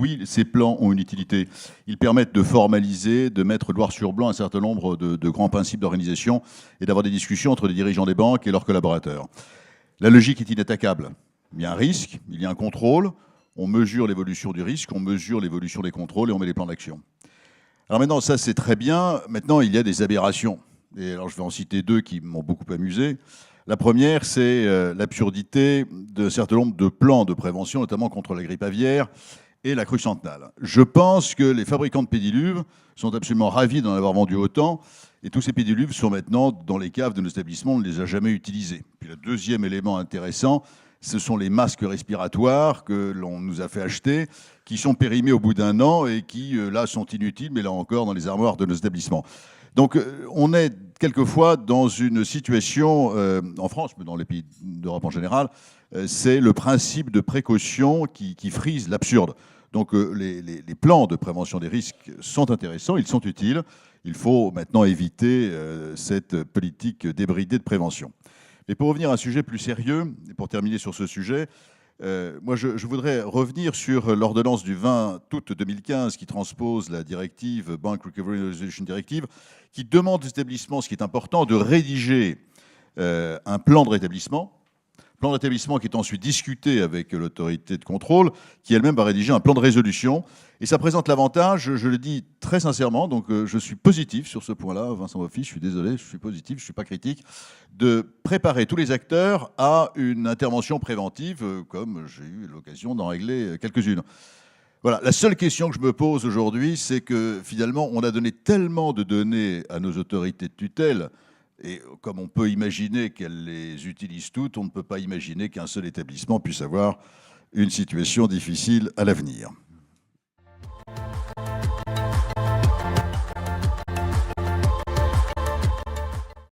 oui, ces plans ont une utilité. Ils permettent de formaliser, de mettre noir sur blanc un certain nombre de grands principes d'organisation et d'avoir des discussions entre les dirigeants des banques et leurs collaborateurs. La logique est inattaquable. Il y a un risque, il y a un contrôle, on mesure l'évolution du risque, on mesure l'évolution des contrôles et on met les plans d'action. Alors maintenant, ça c'est très bien. Maintenant, il y a des aberrations. Et alors je vais en citer deux qui m'ont beaucoup amusé. La première, c'est l'absurdité d'un certain nombre de plans de prévention, notamment contre la grippe aviaire et la crue centenale. Je pense que les fabricants de pédiluves sont absolument ravis d'en avoir vendu autant, et tous ces pédiluves sont maintenant dans les caves de nos établissements, on ne les a jamais utilisés. Puis le deuxième élément intéressant, ce sont les masques respiratoires que l'on nous a fait acheter, qui sont périmés au bout d'un an et qui, là, sont inutiles, mais là encore, dans les armoires de nos établissements. Donc on est quelquefois dans une situation, en France, mais dans les pays d'Europe en général, c'est le principe de précaution qui frise l'absurde. Donc les plans de prévention des risques sont intéressants, ils sont utiles. Il faut maintenant éviter cette politique débridée de prévention. Mais pour revenir à un sujet plus sérieux, et pour terminer sur ce sujet, moi je voudrais revenir sur l'ordonnance du 20 août 2015 qui transpose la directive Bank Recovery and Resolution Directive, qui demande aux établissements, ce qui est important, de rédiger un plan de rétablissement qui est ensuite discuté avec l'autorité de contrôle, qui elle-même va rédiger un plan de résolution. Et ça présente l'avantage, je le dis très sincèrement, donc je suis positif sur ce point-là, Vincent Moffi, je suis désolé, je suis positif, je ne suis pas critique, de préparer tous les acteurs à une intervention préventive, comme j'ai eu l'occasion d'en régler quelques-unes. Voilà, la seule question que je me pose aujourd'hui, c'est que finalement, on a donné tellement de données à nos autorités de tutelle, et comme on peut imaginer qu'elles les utilisent toutes, on ne peut pas imaginer qu'un seul établissement puisse avoir une situation difficile à l'avenir.